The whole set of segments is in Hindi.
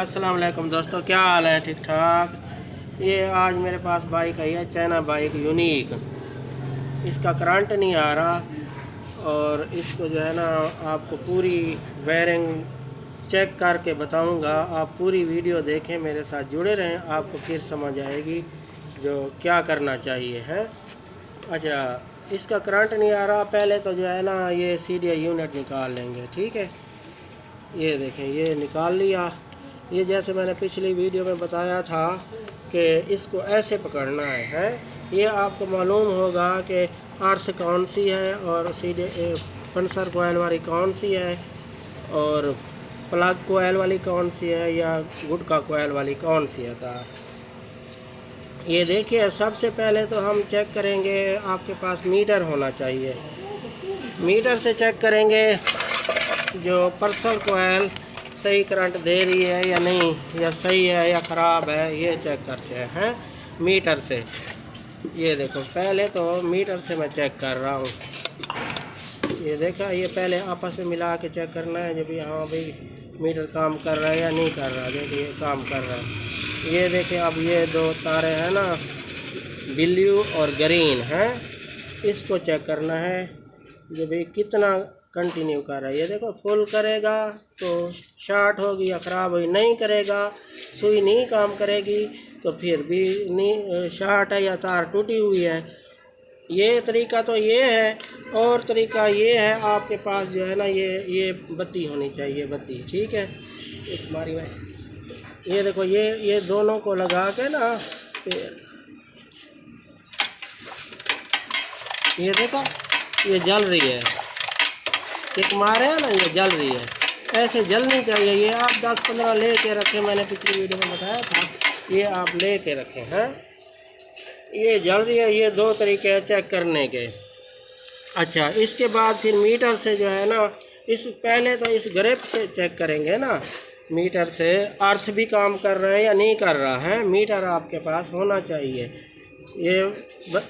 अस्सलाम वालेकुम दोस्तों, क्या हाल है? ठीक ठाक। ये आज मेरे पास बाइक आई है, चाइना बाइक यूनिक। इसका करंट नहीं आ रहा और इसको जो है ना आपको पूरी वायरिंग चेक करके बताऊंगा। आप पूरी वीडियो देखें, मेरे साथ जुड़े रहें, आपको फिर समझ आएगी जो क्या करना चाहिए है। अच्छा, इसका करंट नहीं आ रहा। पहले तो जो है ना ये सीडी यूनिट निकाल लेंगे, ठीक है। ये देखें, ये निकाल लिया। ये जैसे मैंने पिछली वीडियो में बताया था कि इसको ऐसे पकड़ना है। ये आपको मालूम होगा कि अर्थ कौन सी है और सीधे पंसर कोयल वाली कौन सी है और प्लग कोयल वाली कौन सी है या गुटका कोयल वाली कौन सी है तार। ये देखिए, सबसे पहले तो हम चेक करेंगे, आपके पास मीटर होना चाहिए। मीटर से चेक करेंगे जो पर्सल कोयल सही करंट दे रही है या नहीं, या सही है या ख़राब है, ये चेक करते हैं मीटर से। ये देखो, पहले तो मीटर से मैं चेक कर रहा हूँ। ये देखा, ये पहले आपस में मिला के चेक करना है जब हाँ भाई मीटर काम कर रहा है या नहीं कर रहा। देखिए, ये काम कर रहा है। ये देखिए, अब ये दो तारे हैं ना, ब्लू और ग्रीन हैं, इसको चेक करना है जो भाई कितना कंटिन्यू कर रहा है। ये देखो, फुल करेगा तो शॉर्ट होगी या ख़राब होगी, नहीं करेगा, सुई नहीं काम करेगी तो फिर भी नहीं शॉर्ट है या तार टूटी हुई है। ये तरीका तो ये है। और तरीका ये है, आपके पास जो है ना ये बत्ती होनी चाहिए, बत्ती, ठीक है। एक हमारी में ये देखो, ये दोनों को लगा के ना, ये देखो ये जल रही है, एक मारे है ना, ये जल रही है। ऐसे जलनी चाहिए। ये आप 10-15 ले के रखें, मैंने पिछली वीडियो में बताया था, ये आप ले के रखें हैं। ये जल रही है। ये दो तरीके हैं चेक करने के। अच्छा, इसके बाद फिर मीटर से जो है ना, इस पहले तो इस ग्रिप से चेक करेंगे ना, मीटर से अर्थ भी काम कर रहा है या नहीं कर रहा है। मीटर आपके पास होना चाहिए। ये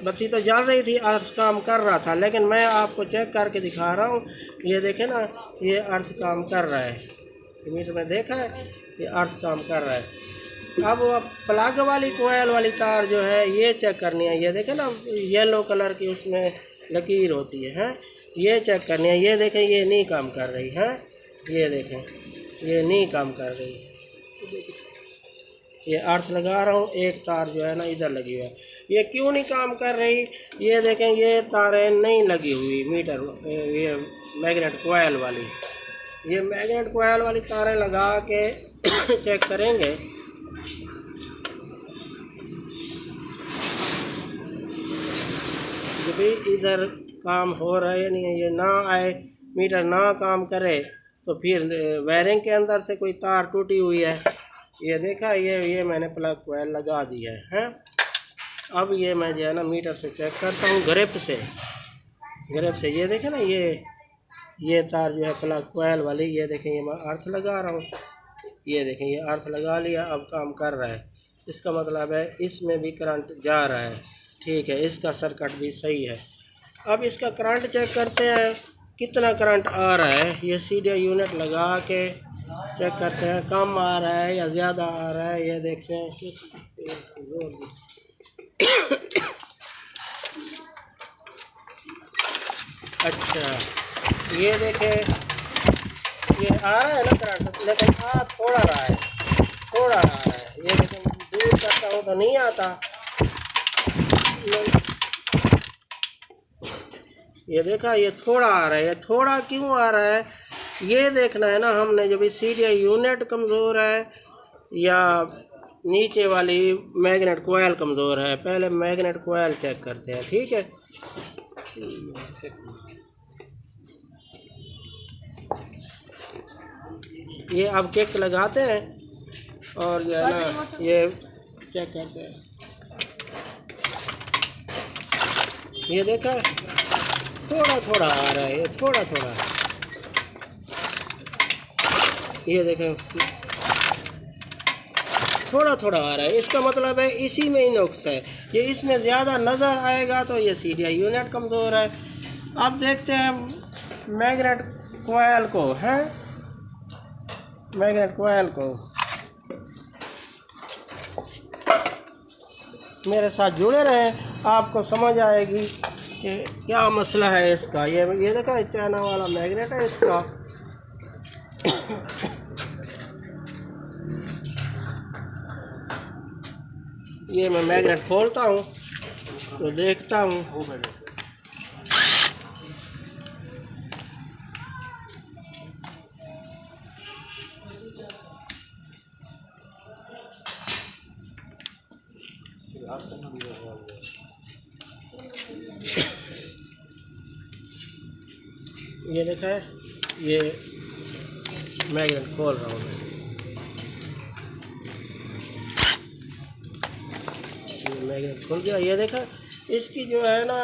बत्ती तो जल रही थी, अर्थ काम कर रहा था, लेकिन मैं आपको चेक करके दिखा रहा हूँ। ये देखें ना, ये अर्थ काम कर रहा है, मीटर में देखा है, ये अर्थ काम कर रहा है। अब वो प्लग वाली कोयल वाली तार जो है ये चेक करनी है। ये देखें ना, येलो कलर की उसमें लकीर होती है, ये चेक करनी है। ये देखें, ये नहीं काम कर रही है। ये देखें, ये नहीं काम कर रही। ये अर्थ लगा रहा हूँ, एक तार जो है ना इधर लगी हुई है। ये क्यों नहीं काम कर रही? ये देखें, ये तारें नहीं लगी हुई मीटर, ये मैग्नेट कोयल वाली। ये मैग्नेट कोयल वाली तारें लगा के चेक करेंगे। जब भी इधर काम हो रहा है या नहीं है, ये ना आए, मीटर ना काम करे तो फिर वायरिंग के अंदर से कोई तार टूटी हुई है। ये देखा, ये मैंने प्लग कोयल लगा दी है। अब ये मैं जो है ना मीटर से चेक करता हूँ, ग्रिप से। ये देखें ना, ये तार जो है प्लग कोयल वाली, ये देखें, ये मैं अर्थ लगा रहा हूँ। ये देखें, ये अर्थ लगा लिया, अब काम कर रहा है। इसका मतलब है इसमें भी करंट जा रहा है, ठीक है। इसका सर्किट भी सही है। अब इसका करंट चेक करते हैं कितना करंट आ रहा है। ये सीधे यूनिट लगा के चेक करते हैं, कम आ रहा है या ज़्यादा आ रहा है। ये देखते हैं कि अच्छा, ये देखें, ये आ रहा है ना करंट, लेकिन आ थोड़ा रहा है, थोड़ा आ रहा है। ये लेकिन दूर करता हूँ तो नहीं आता। ये देखा, ये थोड़ा आ रहा है। ये थोड़ा क्यों आ रहा है ये देखना है ना हमने। जब सीधे यूनिट कमज़ोर है या नीचे वाली मैग्नेट कोयल कमज़ोर है। पहले मैग्नेट कोयल चेक करते हैं, ठीक है। ये अब किक लगाते हैं और जो है ना ये चेक करते हैं। ये देखा, थोड़ा थोड़ा आ रहा है, ये थोड़ा थोड़ा। ये देखें, थोड़ा थोड़ा आ रहा है। इसका मतलब है इसी में ही नुक्स है। ये इसमें ज़्यादा नज़र आएगा तो ये सीधी यूनिट कमज़ोर है। अब देखते हैं मैग्नेट कोयल को, है मैग्नेट कोयल को। मेरे साथ जुड़े रहें, आपको समझ आएगी कि क्या मसला है इसका। ये देखा, चाइना वाला मैग्नेट है इसका। ये मैं मैग्नेट खोलता हूँ तो देखता हूँ। ये देखा है, ये मैग्नेट खोल रहा हूँ मैं। ये मैग्नेट खुल गया। ये देखा, इसकी जो है ना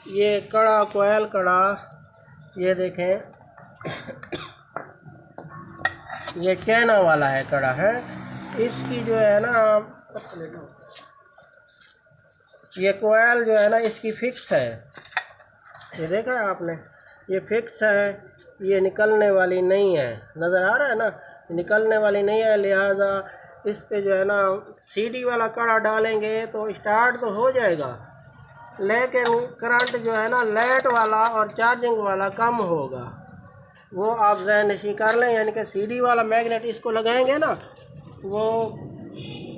ये कड़ा, कोयल कड़ा, ये देखें, ये चाइना वाला है कड़ा है। इसकी जो है ना ये कोयल जो है ना इसकी फिक्स है। ये देखा है आपने, ये फिक्स है, ये निकलने वाली नहीं है। नज़र आ रहा है ना, निकलने वाली नहीं है। लिहाजा इस पे जो है ना सीडी वाला कड़ा डालेंगे तो स्टार्ट तो हो जाएगा, लेकिन करंट जो है ना लाइट वाला और चार्जिंग वाला कम होगा। वो आप ज़हन नशी कर लें, यानी कि सीडी वाला मैग्नेट इसको लगाएंगे ना, वो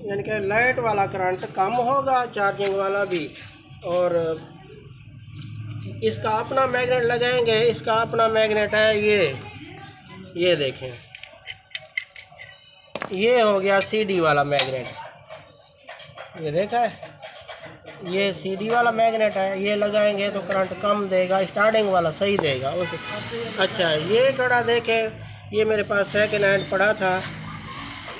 यानी कि लाइट वाला करंट कम होगा, चार्जिंग वाला भी। और इसका अपना मैग्नेट लगाएंगे, इसका अपना मैग्नेट है ये देखें, ये हो गया सीडी वाला मैग्नेट। ये देखा है, ये सीडी वाला मैग्नेट है। ये लगाएंगे तो करंट कम देगा, स्टार्टिंग वाला सही देगा उस। अच्छा, ये कड़ा देखें, ये मेरे पास सेकंड हैंड पड़ा था।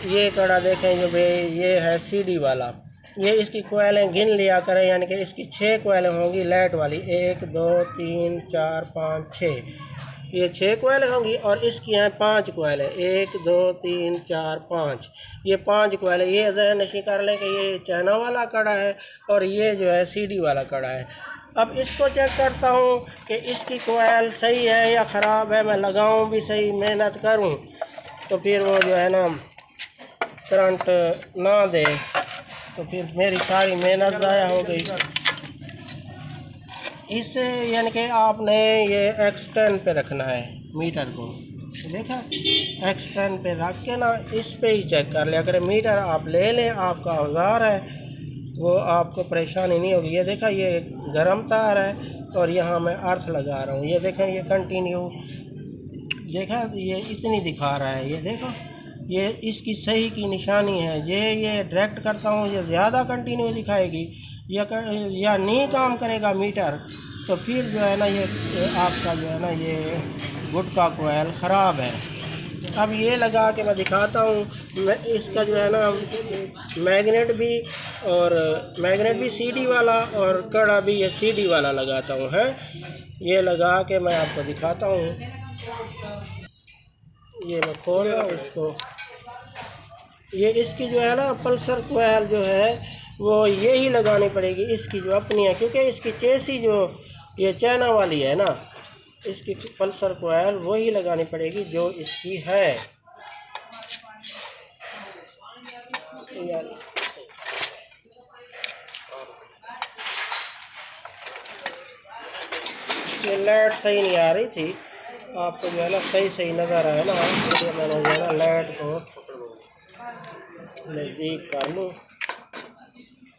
ये कड़ा देखें जो भाई, ये है सीडी वाला। ये इसकी कोयलें गिन लिया करें, यानी कि इसकी 6 कोयलें होंगी लाइट वाली। 1 2 3 4 5 6, ये 6 कोयलें होंगी। और इसकी हैं 5 कोयलें, 1 2 3 4 5, ये 5 कोयलें। ये ज़हन नशी कर लें कि ये चाइना वाला कड़ा है और ये जो है सीडी वाला कड़ा है। अब इसको चेक करता हूँ कि इसकी कोयल सही है या ख़राब है। मैं लगाऊँ भी सही, मेहनत करूँ तो फिर वो जो है ना करंट ना दे, तो फिर मेरी सारी मेहनत ज़ाया हो गई। इससे यानी कि आपने ये X10 पे रखना है मीटर को। देखा, X10 पे रख के ना इस पे ही चेक कर लिया करें। मीटर आप ले लें, आपका औजार है, वो आपको परेशानी नहीं होगी। ये देखा, ये गर्म तार है और यहाँ मैं अर्थ लगा रहा हूँ। ये देखें, ये कंटिन्यू, देखा ये इतनी दिखा रहा है। ये देखो, ये इसकी सही की निशानी है। ये डायरेक्ट करता हूँ, ये ज़्यादा कंटिन्यू दिखाएगी या नहीं काम करेगा मीटर, तो फिर जो है ना ये आपका जो है ना ये गुटका कोयल ख़राब है। अब ये लगा के मैं दिखाता हूँ। मैं इसका जो है ना मैग्नेट भी सीडी वाला और कड़ा भी ये सीडी वाला लगाता हूँ है। ये लगा के मैं आपको दिखाता हूँ। ये मैं खोल रहा हूँ इसको। ये इसकी जो है ना पल्सर कोयल जो है वो यही लगानी पड़ेगी, इसकी जो अपनी है, क्योंकि इसकी चेसी जो ये चाइना वाली है ना, इसकी पल्सर कोयल वही लगानी पड़ेगी जो इसकी है। ये लाइट सही नहीं आ रही थी, आपको जो है ना सही नज़र आया ना, इसलिए मैंने जो है ना लाइट को नज़दीक कर लूँ,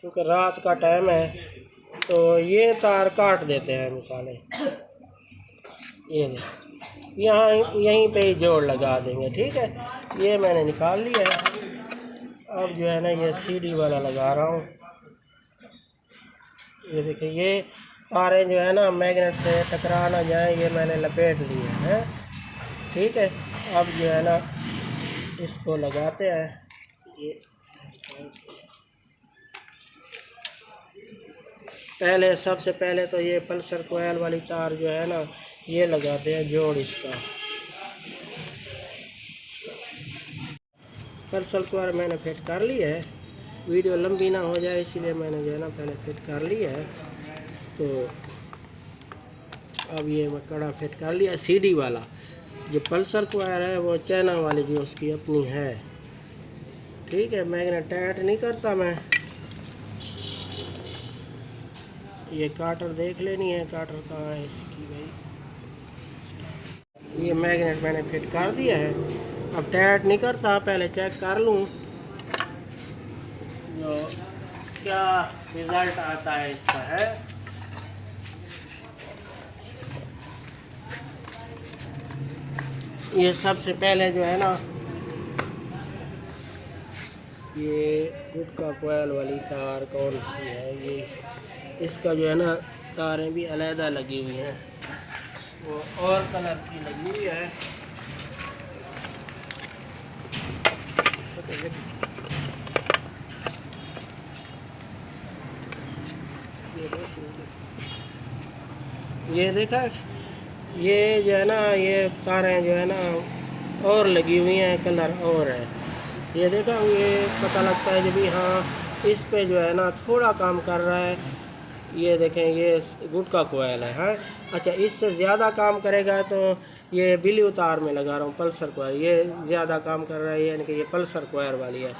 क्योंकि रात का टाइम है तो ये तार काट देते हैं मिसालें। ये यहाँ यहीं पे ही जोड़ लगा देंगे, ठीक है। ये मैंने निकाल लिया है। अब जो है ना ये सीडी वाला लगा रहा हूँ। ये देखिए, ये तारें जो है ना मैग्नेट से टकरा ना जाए, ये मैंने लपेट लिए हैं, ठीक है। अब जो है ना इसको लगाते हैं। ये सबसे पहले तो ये पल्सर कोयल वाली तार जो है ना ये लगाते हैं जोड़ इसका। पल्सर कोयल मैंने फिट कर लिया है, वीडियो लंबी ना हो जाए इसीलिए मैंने जो है ना पहले फिट कर लिया है। तो अब ये मैं कड़ा फिट कर लिया सीडी वाला। जो पल्सर कोयल है वो चाइना वाली जो उसकी अपनी है, ठीक है। मैग्नेट टाइट नहीं करता मैं, ये काटर देख लेनी है, काटर कहाँ है इसकी भाई। ये मैग्नेट मैंने फिट कर दिया है। अब टाइट नहीं करता, पहले चेक कर लूँ जो क्या रिज़ल्ट आता है इसका है। ये सबसे पहले जो है ना, ये गुटका कोयल वाली तार कौन सी है, ये इसका जो है ना तारें भी अलहदा लगी हुई हैं, वो और कलर की लगी हुई है। ये देखा, ये जो है ना, ये तारें जो है ना और लगी हुई हैं, कलर और है। ये देखा, ये पता लगता है जब भी हाँ इस पे जो है ना थोड़ा काम कर रहा है। ये देखें, ये गुटका कोयल है। हाँ अच्छा, इससे ज़्यादा काम करेगा तो ये ब्लू तार में लगा रहा हूँ, पल्सर कोयल, ये ज़्यादा काम कर रहा है, यानी कि ये पल्सर कोयल वाली है।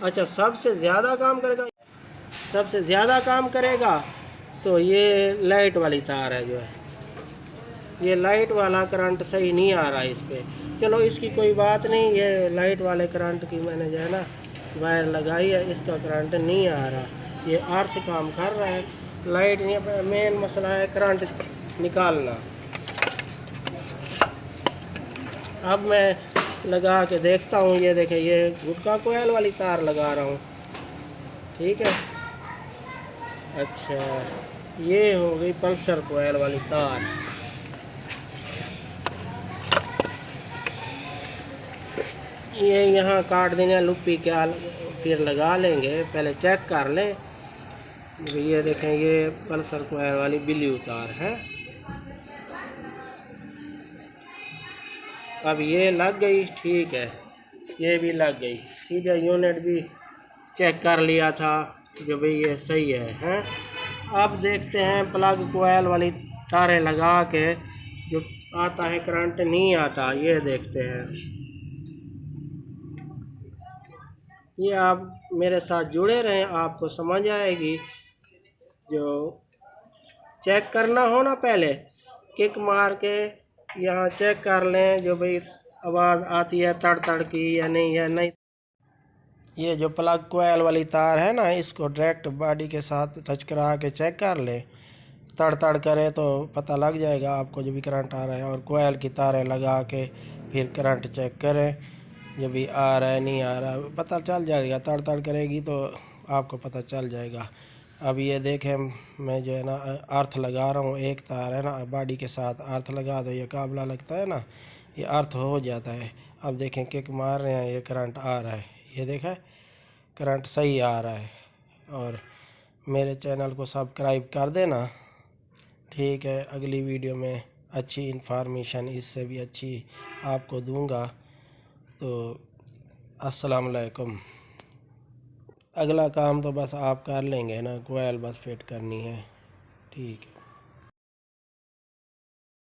अच्छा, सबसे ज़्यादा काम करेगा, सबसे ज़्यादा काम करेगा तो ये लाइट वाली तार है जो है, ये लाइट वाला करंट सही नहीं आ रहा है इस पर। चलो इसकी कोई बात नहीं, ये लाइट वाले करंट की मैंने जो है ना वायर लगाई है, इसका करंट नहीं आ रहा, ये अर्थ काम कर रहा है, लाइट नहीं। मेन मसला है करंट निकालना। अब मैं लगा के देखता हूँ, ये देखें, ये गुटका कोयल वाली तार लगा रहा हूँ, ठीक है। अच्छा, ये हो गई पल्सर कोयल वाली तार। ये यहाँ काट देंगे, लुप्पी क्या फिर लगा लेंगे, पहले चेक कर लें। ये देखें, ये पल्सर कोयल वाली ब्लू तार है। अब ये लग गई, ठीक है, ये भी लग गई। सीधा यूनिट भी चेक कर लिया था जो भाई ये सही है, हैं। अब देखते हैं प्लग कोयल वाली तारें लगा के जो आता है करंट नहीं आता, ये देखते हैं। ये आप मेरे साथ जुड़े रहें, आपको समझ आएगी। जो चेक करना हो ना, पहले किक मार के यहाँ चेक कर लें जो भाई आवाज़ आती है तड़ तड़ की या नहीं, या नहीं। ये जो प्लग कोयल वाली तार है ना, इसको डायरेक्ट बॉडी के साथ टच करा के चेक कर लें, तड़ तड़ करे तो पता लग जाएगा आपको जो भी करंट आ रहा है। और कोयल की तारें लगा के फिर करंट चेक करें, जब भी आ रहा है नहीं आ रहा पता चल जाएगा। तड़ तड़ करेगी तो आपको पता चल जाएगा। अब ये देखें, मैं जो है ना अर्थ लगा रहा हूँ, एक तार है ना बॉडी के साथ अर्थ लगा दो, ये काबला लगता है ना, ये अर्थ हो जाता है। अब देखें, किक मार रहे हैं, ये करंट आ रहा है, ये देखा करंट सही आ रहा है। और मेरे चैनल को सब्सक्राइब कर देना, ठीक है। अगली वीडियो में अच्छी इन्फॉर्मेशन इससे भी अच्छी आपको दूंगा। तो अस्सलाम वालेकुम। अगला काम तो बस आप कर लेंगे ना, कोयल बस फिट करनी है, ठीक है।